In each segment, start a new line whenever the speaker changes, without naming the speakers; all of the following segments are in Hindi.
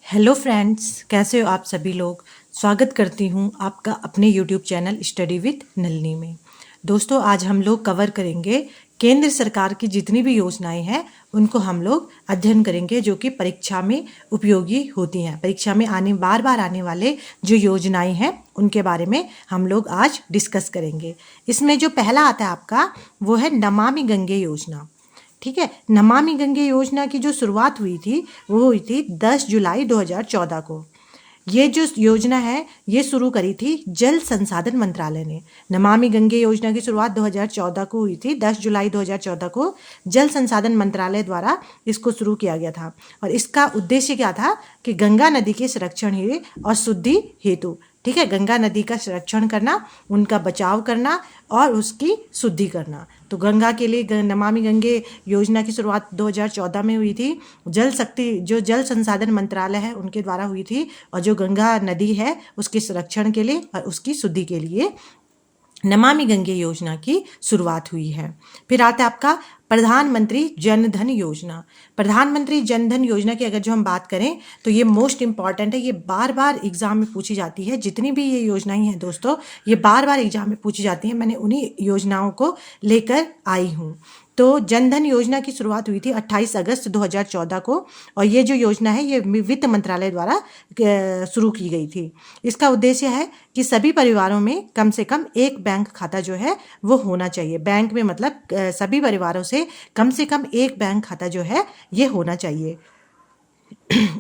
हेलो फ्रेंड्स, कैसे हो आप सभी लोग। स्वागत करती हूँ आपका अपने YouTube channel study with Nalini में। दोस्तों, आज हम लोग कवर करेंगे केंद्र सरकार की जितनी भी योजनाएं हैं उनको हम लोग अध्ययन करेंगे, जो कि परीक्षा में उपयोगी होती हैं। परीक्षा में बार बार आने वाले जो योजनाएं हैं उनके बारे में हम लोग आज डिस्कस करेंगे। इसमें जो पहला आता है आपका, वो है नमामि गंगे योजना। ठीक है, नमामि गंगे योजना की जो शुरुआत हुई थी वो हुई थी 10 जुलाई 2014 को। ये जो योजना है ये शुरू करी थी जल संसाधन मंत्रालय ने। नमामि गंगे योजना की शुरुआत 2014 को हुई थी, 10 जुलाई 2014 को जल संसाधन मंत्रालय द्वारा इसको शुरू किया गया था। और इसका उद्देश्य क्या था कि गंगा नदी के संरक्षण और शुद्धि हेतु, ठीक है, गंगा नदी का संरक्षण करना, उनका बचाव करना और उसकी शुद्धि करना। तो गंगा के लिए नमामि गंगे योजना की शुरुआत 2014 में हुई थी। जो जल संसाधन मंत्रालय है उनके द्वारा हुई थी, और जो गंगा नदी है उसके संरक्षण के लिए और उसकी शुद्धि के लिए नमामि गंगे योजना की शुरुआत हुई है। फिर आता है आपका प्रधानमंत्री जन धन योजना। प्रधानमंत्री जन धन योजना की अगर जो हम बात करें तो ये मोस्ट इंपॉर्टेंट है। ये बार बार एग्जाम में पूछी जाती है। जितनी भी ये योजनाएं हैं दोस्तों, ये बार बार एग्जाम में पूछी जाती हैं। मैंने उन्हीं योजनाओं को लेकर आई हूँ। तो जनधन योजना की शुरुआत हुई थी 28 अगस्त 2014 को, और ये जो योजना है ये वित्त मंत्रालय द्वारा शुरू की गई थी। इसका उद्देश्य है कि सभी परिवारों में कम से कम एक बैंक खाता जो है वो होना चाहिए। बैंक में मतलब सभी परिवारों से कम एक बैंक खाता जो है ये होना चाहिए।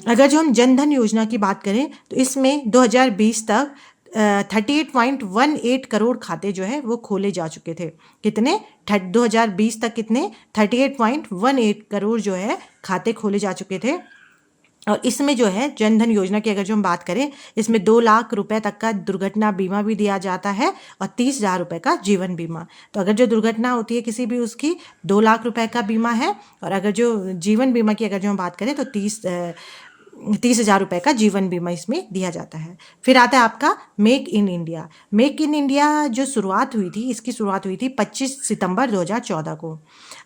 अगर जो हम जनधन योजना की बात करें तो इसमें 2020 तक 38.18 करोड़ खाते जो है वो खोले जा चुके थे। कितने? 2020 तक कितने? 38.18 करोड़ जो है खाते खोले जा चुके थे। और इसमें जो है जनधन योजना की अगर जो हम बात करें, इसमें 2 लाख रुपए तक का दुर्घटना बीमा भी दिया जाता है और 30,000 रुपए का जीवन बीमा। तो अगर जो दुर्घटना होती है किसी भी, उसकी 2 लाख रुपए का बीमा है, और अगर जो जीवन बीमा की अगर जो हम बात करें तो 30,000 रुपए का जीवन बीमा इसमें दिया जाता है। फिर आता है आपका make in India. Make in India जो शुरुआत हुई थी, इसकी शुरुआत हुई थी 25 सितंबर 2014 को।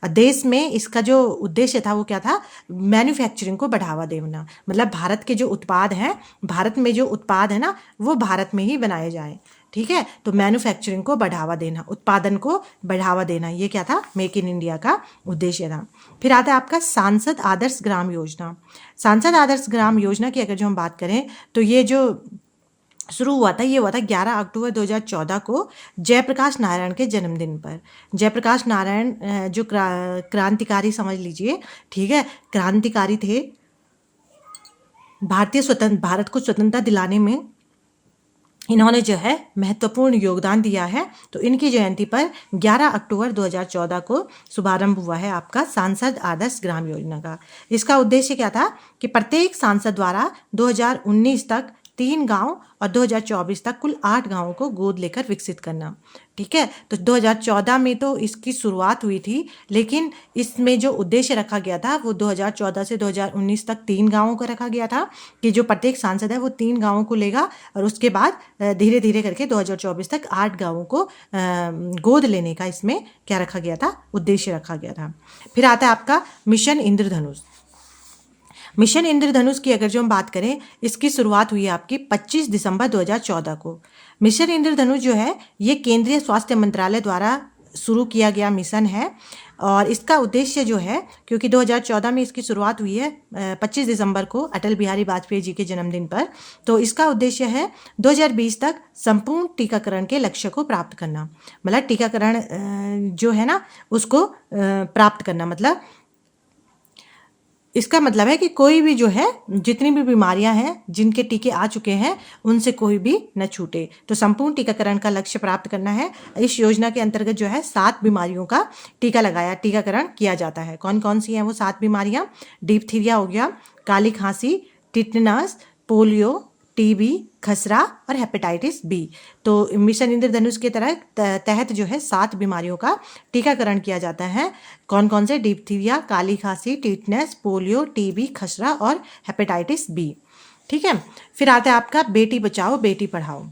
देश में इसका जो उद्देश्य था वो क्या था? मैन्युफैक्चरिंग को बढ़ावा देना। मतलब भारत के जो उत्पाद हैं, भारत में जो उत्पाद है ना, वो भारत में ही बनाए जाएं। ठीक है, तो मैन्युफैक्चरिंग को बढ़ावा देना, उत्पादन को बढ़ावा देना, ये क्या था? मेक इन इंडिया का उद्देश्य था। फिर आता है आपका सांसद आदर्श ग्राम योजना। सांसद आदर्श ग्राम योजना की अगर जो हम बात करें तो ये जो शुरू हुआ था, ये हुआ था 11 अक्टूबर 2014 को जयप्रकाश नारायण के जन्मदिन पर। जयप्रकाश नारायण जो क्रांतिकारी समझ लीजिए, ठीक है, क्रांतिकारी थे। भारत को स्वतंत्रता दिलाने में इन्होंने जो है महत्वपूर्ण योगदान दिया है। तो इनकी जयंती पर 11 अक्टूबर 2014 को शुभारंभ हुआ है आपका सांसद आदर्श ग्राम योजना का। इसका उद्देश्य क्या था कि प्रत्येक सांसद द्वारा 2019 तक 3 गांव और 2024 तक कुल 8 गांवों को गोद लेकर विकसित करना। ठीक है, तो 2014 में तो इसकी शुरुआत हुई थी, लेकिन इसमें जो उद्देश्य रखा गया था वो 2014 से 2019 तक 3 गांवों का रखा गया था कि जो प्रत्येक सांसद है वो 3 गांवों को लेगा, और उसके बाद धीरे धीरे करके 2024 तक 8 गांवों को गोद लेने का इसमें क्या रखा गया था? उद्देश्य रखा गया था। फिर आता है आपका मिशन इंद्रधनुष। मिशन इंद्रधनुष की अगर जो हम बात करें, इसकी शुरुआत हुई है आपकी 25 दिसंबर 2014 को। मिशन इंद्रधनुष जो है ये केंद्रीय स्वास्थ्य मंत्रालय द्वारा शुरू किया गया मिशन है, और इसका उद्देश्य जो है, क्योंकि 2014 में इसकी शुरुआत हुई है 25 दिसंबर को अटल बिहारी वाजपेयी जी के जन्मदिन पर, तो इसका उद्देश्य है 2020 तक संपूर्ण टीकाकरण के लक्ष्य को प्राप्त करना। मतलब टीकाकरण जो है ना उसको प्राप्त करना, मतलब इसका मतलब है कि कोई भी जो है, जितनी भी बीमारियां हैं जिनके टीके आ चुके हैं उनसे कोई भी न छूटे। तो संपूर्ण टीकाकरण का लक्ष्य प्राप्त करना है। इस योजना के अंतर्गत जो है 7 बीमारियों का टीकाकरण किया जाता है। कौन कौन सी हैं वो 7 बीमारियां? डिप्थीरिया हो गया, काली खांसी, टिटनस, पोलियो, टीबी, खसरा और हेपेटाइटिस बी। तो मिशन इंद्रधनुष के तहत जो है 7 बीमारियों का टीकाकरण किया जाता है। कौन कौन से? डिप्थीरिया, काली खांसी, टिटनस, पोलियो, टीबी, खसरा और हेपेटाइटिस बी। ठीक है, फिर आता है आपका बेटी बचाओ बेटी पढ़ाओ।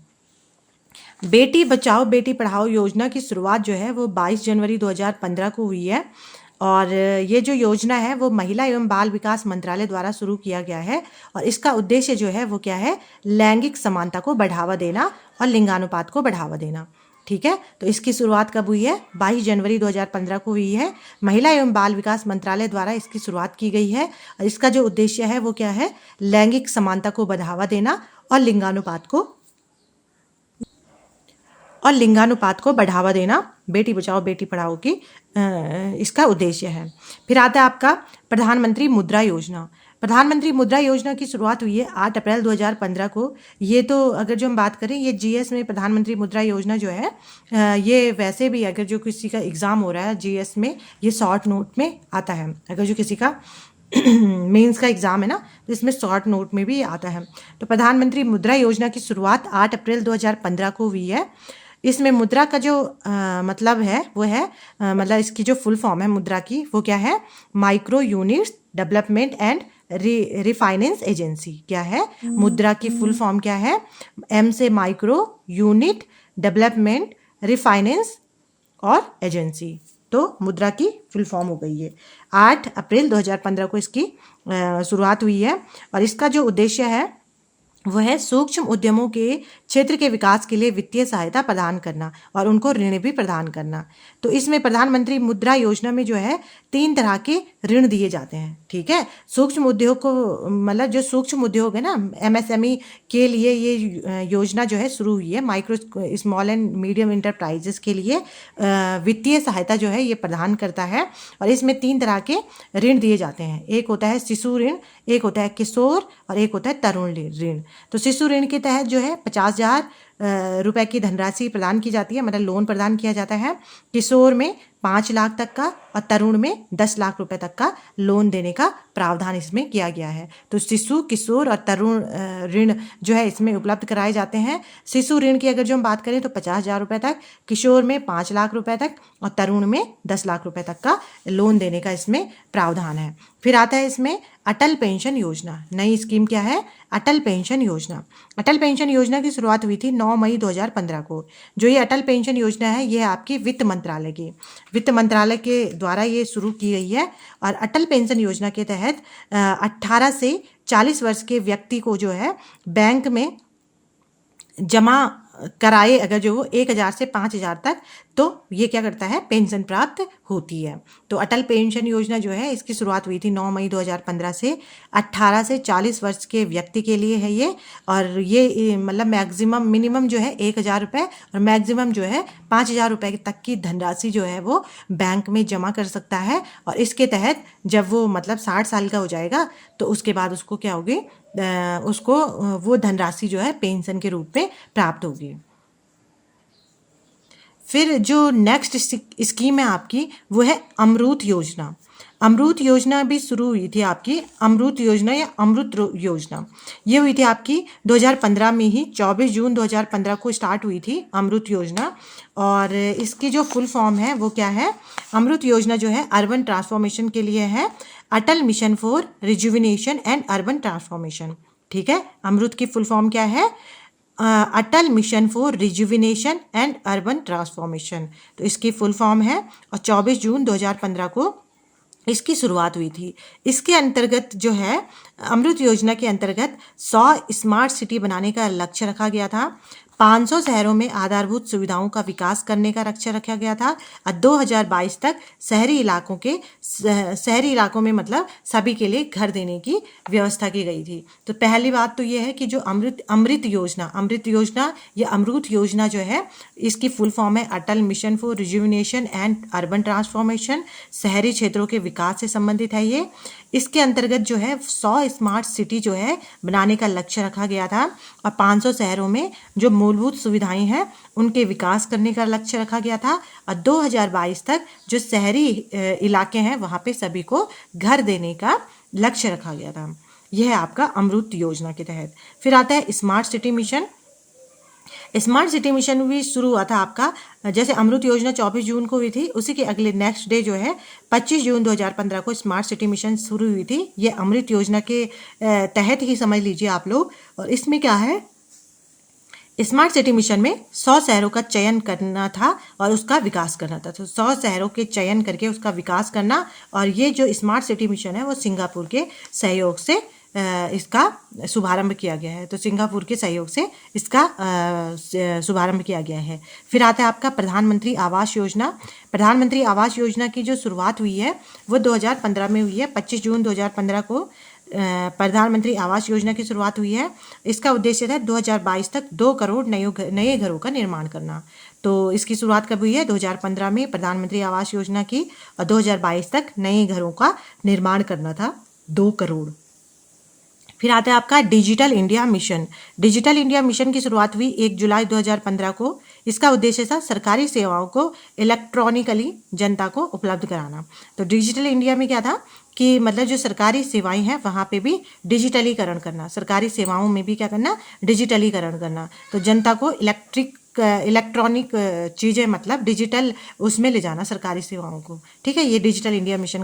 बेटी बचाओ बेटी पढ़ाओ योजना की शुरुआत जो है वो 22 जनवरी 2015 को हुई है, और ये जो योजना है वो महिला एवं बाल विकास मंत्रालय द्वारा शुरू किया गया है और इसका उद्देश्य जो है वो क्या है, लैंगिक समानता को बढ़ावा देना और लिंगानुपात को बढ़ावा देना। ठीक है, तो इसकी शुरुआत कब हुई है? 22 जनवरी 2015 को हुई है। महिला एवं बाल विकास मंत्रालय द्वारा इसकी शुरुआत की गई है और इसका जो उद्देश्य है वो क्या है, लैंगिक समानता को बढ़ावा देना और लिंगानुपात को बढ़ावा देना, बेटी बचाओ बेटी पढ़ाओ की इसका उद्देश्य है। फिर आता है आपका प्रधानमंत्री मुद्रा योजना। प्रधानमंत्री मुद्रा योजना की शुरुआत हुई है 8 अप्रैल 2015 को। ये तो अगर जो हम बात करें, ये जीएस में प्रधानमंत्री मुद्रा योजना जो है ये वैसे भी अगर जो किसी का एग्ज़ाम हो रहा है जीएस में, ये शॉर्ट नोट में आता है। अगर जो किसी का मेंस का एग्ज़ाम है ना, तो इसमें शॉर्ट नोट में भी आता है। तो प्रधानमंत्री मुद्रा योजना की शुरुआत 8 अप्रैल 2015 को हुई है। इसमें मुद्रा का जो मतलब है वो है मतलब इसकी जो फुल फॉर्म है मुद्रा की वो क्या है, micro units development and refinance agency. क्या है मुद्रा की फुल फॉर्म? क्या है? एम से माइक्रो, यूनिट, डेवलपमेंट, रिफाइनेंस और एजेंसी। तो मुद्रा की फुल फॉर्म हो गई है। 8 अप्रैल 2015 को इसकी शुरुआत हुई है और इसका जो उद्देश्य है वो है सूक्ष्म उद्यमों के क्षेत्र के विकास के लिए वित्तीय सहायता प्रदान करना और उनको ऋण भी प्रदान करना। तो इसमें प्रधानमंत्री मुद्रा योजना में जो है 3 तरह के ऋण दिए जाते हैं। ठीक है, सूक्ष्म उद्योग को मतलब जो सूक्ष्म उद्योग है ना, एमएसएमई के लिए ये योजना जो है शुरू हुई है। Micro small and medium enterprises के लिए वित्तीय सहायता जो है ये प्रदान करता है और इसमें 3 तरह के ऋण दिए जाते हैं। एक होता है शिशु ऋण, एक होता है किशोर और एक होता है तरुण ऋण। तो शिशु ऋण के तहत जो है 50,000 रुपए की धनराशि प्रदान की जाती है, मतलब लोन प्रदान किया जाता है। किशोर में 5 लाख तक का और तरुण में 10 लाख रुपए तक का लोन देने का प्रावधान इसमें किया गया है। तो शिशु, किशोर और तरुण ऋण जो है इसमें उपलब्ध कराए जाते हैं। शिशु ऋण की अगर जो हम बात करें तो 50,000 रुपए तक, किशोर में 5 लाख रुपए तक और तरुण में 10 लाख रुपए तक का लोन देने का इसमें प्रावधान है। फिर आता है इसमें अटल पेंशन योजना। नई स्कीम क्या है? अटल पेंशन योजना। अटल पेंशन योजना की शुरुआत हुई थी 9 मई 2015 को। जो ये अटल पेंशन योजना है ये आपकी वित्त मंत्रालय के द्वारा ये शुरू की गई है और अटल पेंशन योजना के तहत 18 से 40 वर्ष के व्यक्ति को जो है बैंक में जमा कराए अगर जो वो 1,000 से 5,000 तक, तो ये क्या करता है, पेंशन प्राप्त होती है। तो अटल पेंशन योजना जो है इसकी शुरुआत हुई थी 9 मई 2015 से। 18 से 40 वर्ष के व्यक्ति के लिए है ये और ये मतलब मैक्सिमम मिनिमम जो है 1,000 रुपये और मैक्सिमम जो है 5,000 रुपये तक की धनराशि जो है वो बैंक में जमा कर सकता है। और इसके तहत जब वो मतलब 60 साल का हो जाएगा तो उसके बाद उसको क्या होगी, उसको वो धनराशि जो है पेंशन के रूप में प्राप्त होगी। फिर जो नेक्स्ट स्कीम है आपकी वो है अमृत योजना। अमृत योजना भी शुरू हुई थी आपकी, अमृत योजना या अमृत योजना ये हुई थी आपकी 2015 में ही, 24 जून 2015 को स्टार्ट हुई थी अमृत योजना। और इसकी जो फुल फॉर्म है वो क्या है, अमृत योजना जो है अर्बन ट्रांसफॉर्मेशन के लिए है, Atal mission for rejuvenation and urban transformation. ठीक है, अमृत की फुल फॉर्म क्या है, Atal mission for rejuvenation and urban transformation. तो इसकी फुल फॉर्म है और 24 जून 2015 को इसकी शुरुआत हुई थी। इसके अंतर्गत जो है अमृत योजना के अंतर्गत 100 स्मार्ट सिटी बनाने का लक्ष्य रखा गया था। 500 शहरों में आधारभूत सुविधाओं का विकास करने का लक्ष्य रखा गया था और 2022 तक शहरी इलाकों में मतलब सभी के लिए घर देने की व्यवस्था की गई थी। तो पहली बात तो ये है कि जो अमृत योजना जो है इसकी फुल फॉर्म है Atal mission for rejuvenation and urban transformation. शहरी क्षेत्रों के विकास से संबंधित है ये। इसके अंतर्गत जो है 100 स्मार्ट सिटी जो है बनाने का लक्ष्य रखा गया था और 500 शहरों में जो मूलभूत सुविधाएं हैं उनके विकास करने का लक्ष्य रखा गया था और 2022 तक जो शहरी इलाके हैं वहाँ पे सभी को घर देने का लक्ष्य रखा गया था। यह है आपका अमृत योजना के तहत। फिर आता है smart city mission. Smart city mission भी शुरू हुआ था आपका, जैसे अमृत योजना 24 जून को हुई थी, उसी के अगले नेक्स्ट डे जो है 25 जून 2015 को स्मार्ट सिटी मिशन शुरू हुई थी। ये अमृत योजना के तहत ही समझ लीजिए आप लोग। और इसमें क्या है, स्मार्ट सिटी मिशन में 100 शहरों का चयन करना था और उसका विकास करना था। तो 100 शहरों के चयन करके उसका विकास करना, और ये जो स्मार्ट सिटी मिशन है वो सिंगापुर के सहयोग से इसका शुभारंभ किया गया है। तो सिंगापुर के सहयोग से इसका शुभारंभ किया गया है। फिर आता है आपका प्रधानमंत्री आवास योजना। प्रधानमंत्री आवास योजना की जो शुरुआत हुई है वो 2015 में हुई है। 25 जून 2015 को प्रधानमंत्री आवास योजना की शुरुआत हुई है। इसका उद्देश्य था 2022 तक 2 करोड़ नए घरों का निर्माण करना। तो इसकी शुरुआत कब हुई है? 2015 में प्रधानमंत्री आवास योजना की, और 2022 तक नए घरों का निर्माण करना था 2 करोड़। फिर आता है आपका digital India mission. Digital India mission की शुरुआत हुई 1 जुलाई 2015 को। इसका उद्देश्य था सरकारी सेवाओं को इलेक्ट्रॉनिकली जनता को उपलब्ध कराना। तो डिजिटल इंडिया में क्या था कि मतलब जो सरकारी सेवाएं हैं वहाँ पे भी डिजिटलीकरण करना, सरकारी सेवाओं में भी क्या करना, डिजिटलीकरण करना। तो जनता को इलेक्ट्रॉनिक चीज़ें मतलब डिजिटल उसमें ले जाना सरकारी सेवाओं को। ठीक है, ये डिजिटल इंडिया मिशन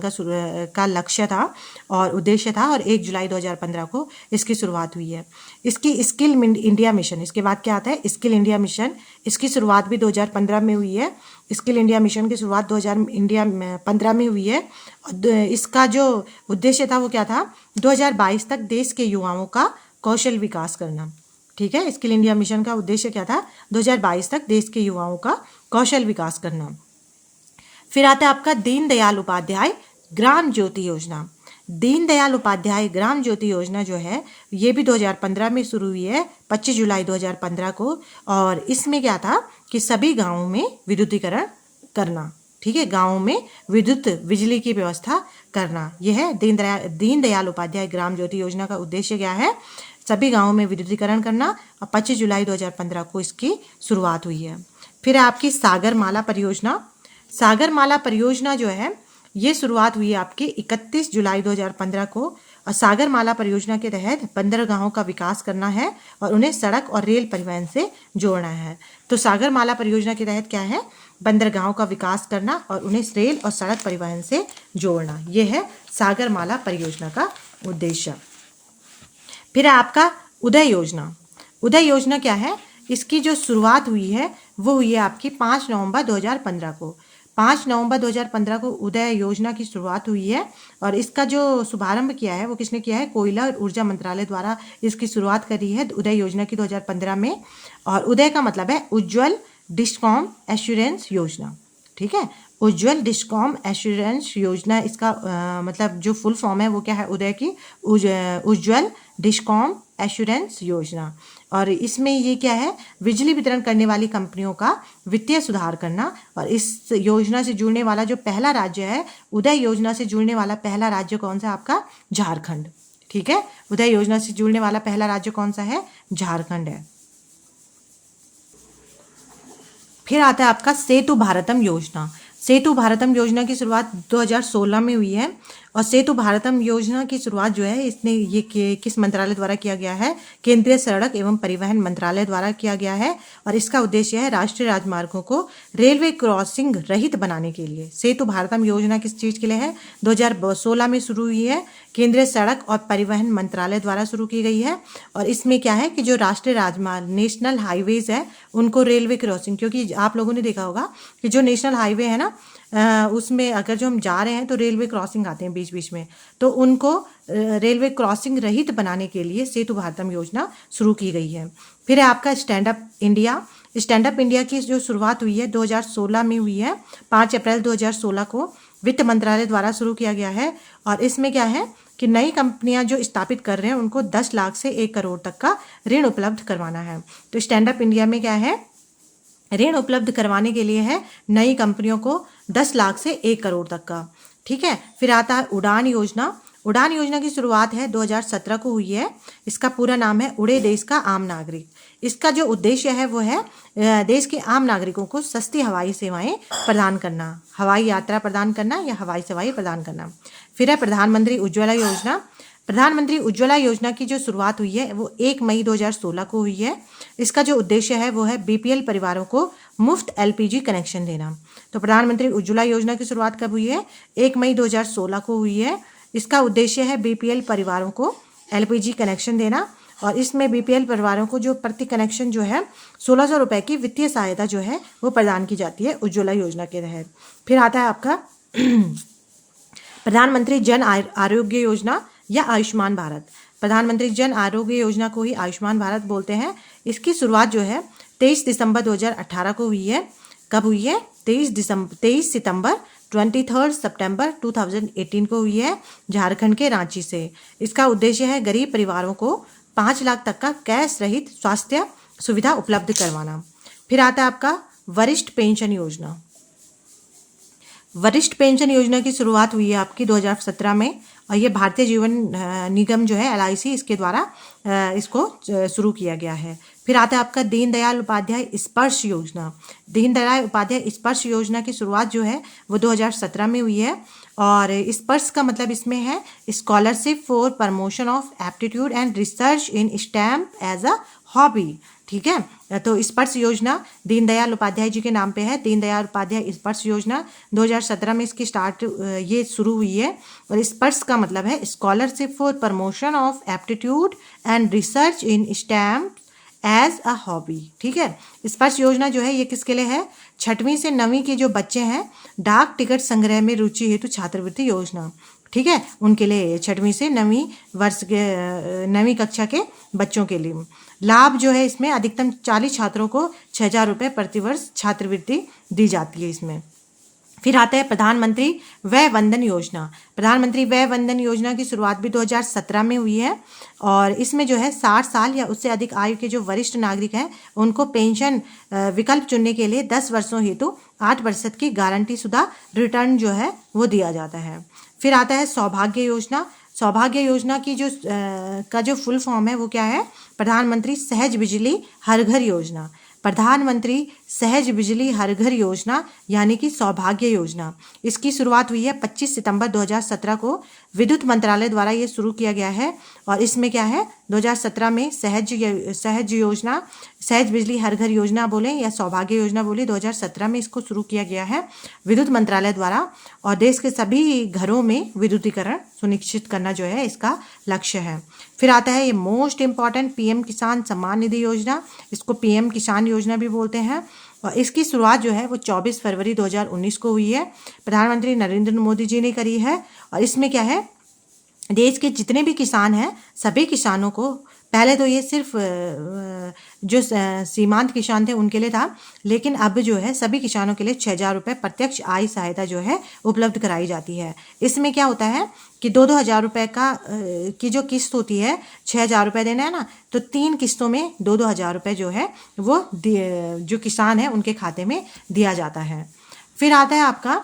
का लक्ष्य था और उद्देश्य था, और 1 जुलाई 2015 को इसकी शुरुआत हुई है। इसकी स्किल इंडिया मिशन, इसके बाद क्या आता है? Skill India mission. इसकी शुरुआत भी 2015 में हुई है। स्किल इंडिया मिशन की शुरुआत 2015 में हुई है। इसका जो उद्देश्य था वो क्या था? 2022 तक देश के युवाओं का कौशल विकास करना। ठीक है, स्किल इंडिया मिशन का उद्देश्य क्या था? 2022 तक देश के युवाओं का कौशल विकास करना। फिर आता है आपका दीनदयाल उपाध्याय ग्राम ज्योति योजना। दीनदयाल उपाध्याय ग्राम ज्योति योजना जो है ये भी 2015 में शुरू हुई है, 25 जुलाई 2015 को। और इसमें क्या था कि सभी गांवों में विद्युतीकरण करना। ठीक है, गांवों में विद्युत बिजली की व्यवस्था करना, यह है दीनदयाल उपाध्याय ग्राम ज्योति योजना का उद्देश्य क्या है? सभी गांवों में विद्युतीकरण करना, और 25 जुलाई 2015 को इसकी शुरुआत हुई है। फिर आपकी सागरमाला परियोजना। सागरमाला परियोजना जो है ये शुरुआत हुई आपकी 31 जुलाई 2015 को, और सागरमाला परियोजना के तहत बंदरगाहों का विकास करना है और उन्हें सड़क और रेल परिवहन से जोड़ना है। तो सागरमाला परियोजना के तहत क्या है? बंदरगाहों का विकास करना और उन्हें रेल और सड़क परिवहन से जोड़ना, यह है सागरमाला परियोजना का उद्देश्य। फिर आपका उदय योजना। उदय योजना क्या है? इसकी जो शुरुआत हुई है वो हुई है आपकी 5 नवंबर 2015 को। 5 नवंबर 2015 को उदय योजना की शुरुआत हुई है, और इसका जो शुभारंभ किया है वो किसने किया है? कोयला और ऊर्जा मंत्रालय द्वारा इसकी शुरुआत करी है उदय योजना की 2015 में। और उदय का मतलब है उज्ज्वल डिस्कॉम एश्योरेंस योजना। ठीक है, उज्ज्वल डिस्कॉम एश्योरेंस योजना, इसका मतलब जो फुल फॉर्म है वो क्या है? उदय की उज्ज्वल डिस्कॉम एश्योरेंस योजना। और इसमें ये क्या है? बिजली वितरण करने वाली कंपनियों का वित्तीय सुधार करना। और इस योजना से जुड़ने वाला जो पहला राज्य है, उदय योजना से जुड़ने वाला पहला राज्य कौन सा? आपका झारखंड। ठीक है, उदय योजना से जुड़ने वाला पहला राज्य कौन सा है? झारखंड है। फिर आता है आपका सेतु भारतम योजना। सेतु भारतम योजना की शुरुआत 2016 में हुई है, और सेतु भारतम योजना की शुरुआत जो है इसने ये किस मंत्रालय द्वारा किया गया है? केंद्रीय सड़क एवं परिवहन मंत्रालय द्वारा किया गया है। और इसका उद्देश्य है राष्ट्रीय राजमार्गों को रेलवे क्रॉसिंग रहित बनाने के लिए। सेतु भारतम योजना किस चीज़ के लिए है? 2016 में शुरू हुई है, केंद्रीय सड़क और परिवहन मंत्रालय द्वारा शुरू की गई है। और इसमें क्या है कि जो राष्ट्रीय राजमार्ग नेशनल हाईवेज है उनको रेलवे क्रॉसिंग, क्योंकि आप लोगों ने देखा होगा कि जो नेशनल हाईवे है ना उसमें अगर जो हम जा रहे हैं तो रेलवे क्रॉसिंग आते हैं बीच बीच में, तो उनको रेलवे क्रॉसिंग रहित बनाने के लिए सेतु भारतम योजना शुरू की गई है। फिर है आपका stand up India. Stand up India की जो शुरुआत हुई है 2016 में हुई है, 5 अप्रैल 2016 को वित्त मंत्रालय द्वारा शुरू किया गया है। और इसमें क्या है कि नई कंपनियां जो स्थापित कर रहे हैं उनको 10 लाख से 1 करोड़ तक का ऋण उपलब्ध करवाना है। तो स्टैंड अप इंडिया में क्या है? ऋण उपलब्ध करवाने के लिए है नई कंपनियों को 10 लाख से 1 करोड़ तक का। ठीक है, फिर आता है उड़ान योजना। उड़ान योजना की शुरुआत है 2017 को हुई है। इसका पूरा नाम है उड़े देश का आम नागरिक। इसका जो उद्देश्य है वो है देश के आम नागरिकों को सस्ती हवाई सेवाएं प्रदान करना, हवाई यात्रा प्रदान करना या हवाई सेवाएं प्रदान करना। फिर है प्रधानमंत्री उज्ज्वला योजना। प्रधानमंत्री उज्ज्वला योजना की जो शुरुआत हुई है वो 1 मई 2016 को हुई है। इसका जो उद्देश्य है वो है बीपीएल परिवारों को मुफ्त एलपीजी कनेक्शन देना। तो प्रधानमंत्री उज्ज्वला योजना की शुरुआत कब हुई है? 1 मई 2016 को हुई है। इसका उद्देश्य है बीपीएल परिवारों को एलपीजी कनेक्शन देना, और इसमें बीपीएल परिवारों को जो प्रति कनेक्शन जो है 1600 रुपये की वित्तीय सहायता जो है वो प्रदान की जाती है उज्ज्वला योजना के तहत। फिर आता है आपका प्रधानमंत्री जन आरोग्य योजना या आयुष्मान भारत। प्रधानमंत्री जन आरोग्य योजना को ही आयुष्मान भारत बोलते हैं। इसकी शुरुआत जो है 23 दिसंबर 2018 को हुई है। कब हुई है? 23 सितंबर 23 सितंबर 2018 को हुई है झारखंड के रांची से। इसका उद्देश्य है गरीब परिवारों को 5 लाख तक का कैश रहित स्वास्थ्य सुविधा उपलब्ध करवाना। फिर आता है आपका वरिष्ठ पेंशन योजना। वरिष्ठ पेंशन योजना की शुरुआत हुई है आपकी 2017 में और ये भारतीय जीवन निगम जो है LIC इसके द्वारा इसको शुरू किया गया है। फिर आता है आपका दीनदयाल उपाध्याय स्पर्श योजना। दीनदयाल उपाध्याय स्पर्श योजना की शुरुआत जो है वो 2017 में हुई है और स्पर्श का मतलब इसमें है scholarship for promotion of aptitude and research in STEM as a hobby. ठीक है, तो स्पर्श योजना दीनदयाल उपाध्याय जी के नाम पे है। दीनदयाल उपाध्याय स्पर्श योजना 2017 में इसकी ये शुरू हुई है और स्पर्श का मतलब है scholarship for promotion of aptitude and research in STEM as a hobby. ठीक है, स्पर्श योजना जो है ये किसके लिए है? 6वीं से 9वीं के जो बच्चे हैं डाक टिकट संग्रह में रुचि हेतु छात्रवृत्ति योजना। ठीक है, उनके लिए 6वीं से 9वीं वर्ष के 9वीं कक्षा के बच्चों के लिए लाभ जो है इसमें अधिकतम 40 छात्रों को 6000 रुपये प्रतिवर्ष छात्रवृत्ति दी जाती है इसमें। फिर आता है प्रधानमंत्री वय वंदन योजना। प्रधानमंत्री वय वंदन योजना की शुरुआत भी 2017 में हुई है और इसमें जो है 60 साल या उससे अधिक आयु के जो वरिष्ठ नागरिक हैं उनको पेंशन विकल्प चुनने के लिए 10 वर्षों हेतु 8% की गारंटी शुदा रिटर्न जो है वो दिया जाता है। फिर आता है सौभाग्य योजना। सौभाग्य योजना की जो फुल फॉर्म है वो क्या है? प्रधानमंत्री सहज बिजली हर घर योजना। प्रधानमंत्री सहज बिजली हर घर योजना यानी कि सौभाग्य योजना, इसकी शुरुआत हुई है 25 सितंबर 2017 को। विद्युत मंत्रालय द्वारा ये शुरू किया गया है और इसमें क्या है 2017 में सहज योजना, सहज बिजली हर घर योजना बोले या सौभाग्य योजना बोले, 2017 में इसको शुरू किया गया है विद्युत मंत्रालय द्वारा और देश के सभी घरों में विद्युतीकरण सुनिश्चित करना जो है इसका लक्ष्य है। फिर आता है ये मोस्ट इम्पॉर्टेंट PM किसान सम्मान निधि योजना, इसको PM किसान योजना भी बोलते हैं और इसकी शुरुआत जो है वो 24 फरवरी 2019 को हुई है। प्रधानमंत्री नरेंद्र मोदी जी ने करी है और इसमें क्या है देश के जितने भी किसान हैं सभी किसानों को, पहले तो ये सिर्फ जो सीमांत किसान थे उनके लिए था, लेकिन अब जो है सभी किसानों के लिए 6000 रुपये प्रत्यक्ष आय सहायता जो है उपलब्ध कराई जाती है। इसमें क्या होता है कि 2-2 हज़ार रुपये की जो किस्त होती है 6000 रुपये देना है ना, तो 3 किस्तों में 2-2 हज़ार रुपये जो है वो जो किसान है उनके खाते में दिया जाता है। फिर आता है आपका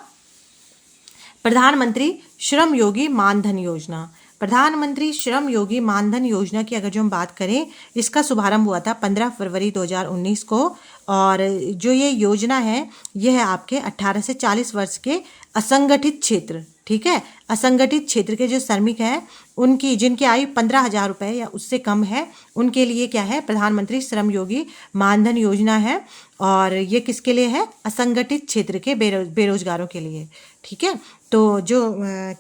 प्रधानमंत्री श्रम योगी मानधन योजना। प्रधानमंत्री श्रम योगी मानधन योजना की अगर जो हम बात करें, इसका शुभारंभ हुआ था 15 फरवरी 2019 को और जो ये योजना है यह है आपके 18 से 40 वर्ष के असंगठित क्षेत्र, ठीक है, असंगठित क्षेत्र के जो श्रमिक हैं उनकी जिनकी आयु 15,000 रुपये या उससे कम है उनके लिए क्या है प्रधानमंत्री श्रम योगी मानधन योजना है और ये किसके लिए है? असंगठित क्षेत्र के बेरोजगारों के लिए, ठीक है। तो जो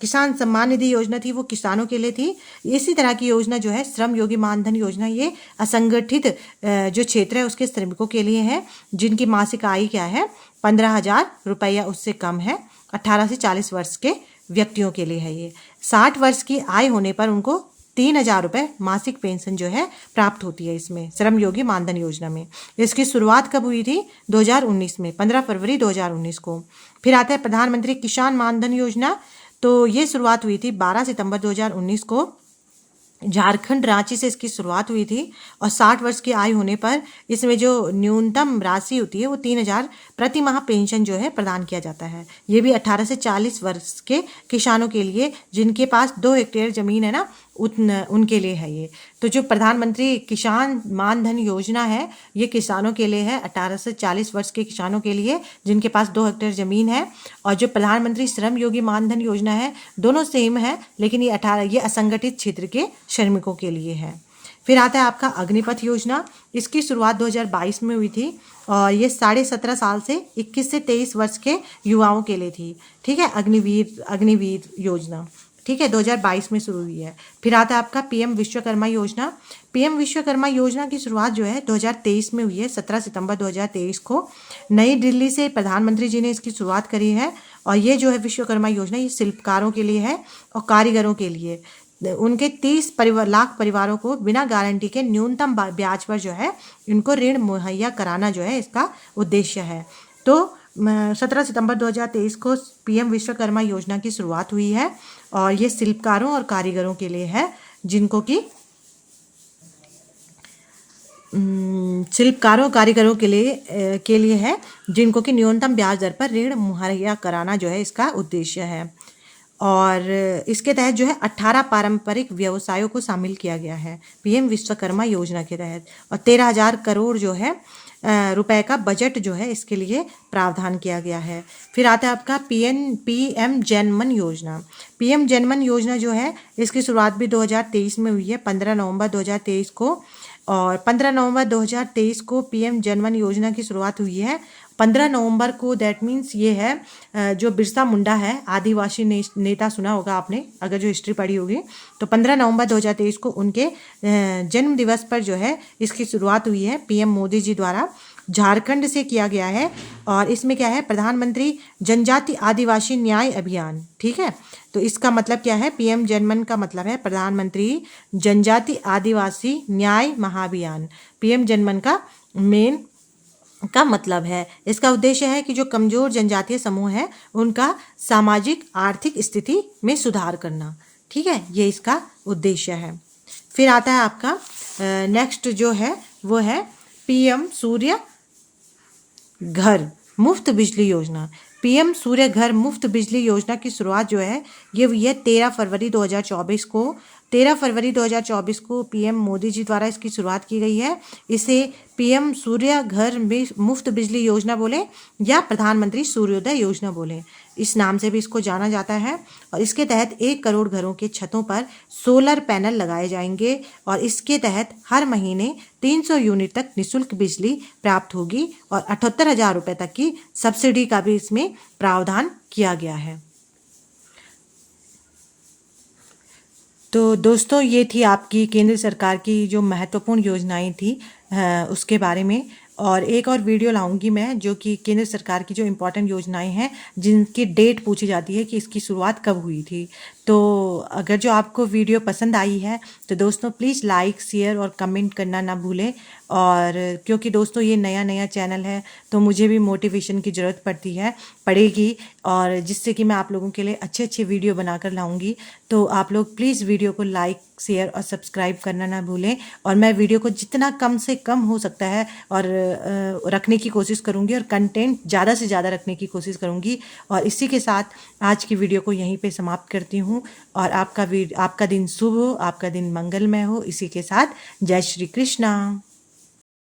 किसान सम्मान निधि योजना थी वो किसानों के लिए थी। इसी तरह की योजना जो है श्रम योगी मानधन योजना ये असंगठित जो क्षेत्र है उसके श्रमिकों के लिए है जिनकी मासिक आय क्या है 15,000 रुपये या उससे कम है। 18 से 40 वर्ष के व्यक्तियों के लिए है ये। 60 वर्ष की आय होने पर उनको 3,000 रुपये मासिक पेंशन जो है प्राप्त होती है इसमें श्रम योगी मानधन योजना में। इसकी शुरुआत कब हुई थी? 2019 में, 15 फरवरी 2019 को। फिर आता है प्रधानमंत्री किसान मानधन योजना, तो ये शुरुआत हुई थी 12 सितंबर 2019 को। झारखंड रांची से इसकी शुरुआत हुई थी और 60 वर्ष की आयु होने पर इसमें जो न्यूनतम राशि होती है वो 3,000 प्रति माह पेंशन जो है प्रदान किया जाता है। ये भी 18 से 40 वर्ष के किसानों के लिए जिनके पास 2 हेक्टेयर जमीन है ना उनके लिए है ये। तो जो प्रधानमंत्री किसान मानधन योजना है ये किसानों के लिए है, 18 से 40 वर्ष के किसानों के लिए जिनके पास 2 हेक्टेयर जमीन है। और जो प्रधानमंत्री श्रम योगी मानधन योजना है दोनों सेम है, लेकिन ये असंगठित क्षेत्र के श्रमिकों के लिए है। फिर आता है आपका अग्निपथ योजना, इसकी शुरुआत 2022 में हुई थी और ये 17.5 साल से 21 से 23 वर्ष के युवाओं के लिए थी, ठीक है। अग्निवीर योजना, ठीक है, 2022 में शुरू हुई है। फिर आता है आपका पीएम विश्वकर्मा योजना। पीएम विश्वकर्मा योजना की शुरुआत जो है 2023 में हुई है, 17 सितंबर 2023 को नई दिल्ली से प्रधानमंत्री जी ने इसकी शुरुआत करी है। और ये जो है विश्वकर्मा योजना, ये शिल्पकारों के लिए है और कारीगरों के लिए। उनके 30 लाख परिवारों को बिना गारंटी के न्यूनतम ब्याज पर जो है इनको ऋण मुहैया कराना जो है इसका उद्देश्य है। तो 17 सितंबर 2023 को पीएम विश्वकर्मा योजना की शुरुआत हुई है और ये शिल्पकारों और कारीगरों के लिए है, जिनको कि शिल्पकारों कारीगरों के लिए है, जिनको कि न्यूनतम ब्याज दर पर ऋण मुहैया कराना जो है इसका उद्देश्य है। और इसके तहत जो है 18 पारंपरिक व्यवसायों को शामिल किया गया है पीएम विश्वकर्मा योजना के तहत। और 13,000 करोड़ जो है रुपए का बजट जो है इसके लिए प्रावधान किया गया है। फिर आता है आपका पीएम जनमन योजना। पीएम जनमन योजना जो है इसकी शुरुआत भी 2023 में हुई है, 15 नवंबर 2023 को। और 15 नवंबर 2023 को पीएम जनमन योजना की शुरुआत हुई है। 15 नवंबर को, दैट मीन्स ये है जो बिरसा मुंडा है, आदिवासी नेता सुना होगा आपने अगर जो हिस्ट्री पढ़ी होगी, तो 15 नवंबर 2023 को उनके जन्म दिवस पर जो है इसकी शुरुआत हुई है पीएम मोदी जी द्वारा। झारखंड से किया गया है और इसमें क्या है, प्रधानमंत्री जनजाति आदिवासी न्याय अभियान। ठीक है, तो इसका मतलब क्या है, पीएम जनमन का मतलब है प्रधानमंत्री जनजाति आदिवासी न्याय महाअभियान। पीएम जनमन का मेन का मतलब है, इसका उद्देश्य है कि जो कमजोर जनजातीय समूह है उनका सामाजिक आर्थिक स्थिति में सुधार करना। ठीक है, ये इसका उद्देश्य है। फिर आता है आपका नेक्स्ट जो है वो है पीएम सूर्य घर मुफ्त बिजली योजना। पीएम सूर्य घर मुफ्त बिजली योजना की शुरुआत जो है ये हुई है 13 फरवरी 2024 को। 13 फरवरी 2024 को पीएम मोदी जी द्वारा इसकी शुरुआत की गई है। इसे पीएम सूर्य घर मुफ्त बिजली योजना बोले या प्रधानमंत्री सूर्योदय योजना बोले, इस नाम से भी इसको जाना जाता है। और इसके तहत 1 करोड़ घरों के छतों पर सोलर पैनल लगाए जाएंगे और इसके तहत हर महीने 300 यूनिट तक निःशुल्क बिजली प्राप्त होगी और 78,000 रुपये तक की सब्सिडी का भी इसमें प्रावधान किया गया है। तो दोस्तों ये थी आपकी केंद्र सरकार की जो महत्वपूर्ण योजनाएं थी उसके बारे में। और एक और वीडियो लाऊंगी मैं जो कि केंद्र सरकार की जो इम्पोर्टेंट योजनाएं हैं जिनकी डेट पूछी जाती है कि इसकी शुरुआत कब हुई थी। तो अगर जो आपको वीडियो पसंद आई है तो दोस्तों प्लीज़ लाइक शेयर और कमेंट करना ना भूलें। और क्योंकि दोस्तों ये नया चैनल है तो मुझे भी मोटिवेशन की ज़रूरत पड़ेगी और जिससे कि मैं आप लोगों के लिए अच्छे वीडियो बनाकर लाऊंगी। तो आप लोग प्लीज़ वीडियो को लाइक शेयर और सब्सक्राइब करना ना भूलें। और मैं वीडियो को जितना कम से कम हो सकता है और रखने की कोशिश करूंगी और कंटेंट ज़्यादा से ज़्यादा रखने की कोशिश करूंगी। और इसी के साथ आज की वीडियो को यहीं पे समाप्त करती हूँ और आपका दिन शुभ हो, आपका दिन मंगलमय हो। इसी के साथ जय श्री कृष्णा।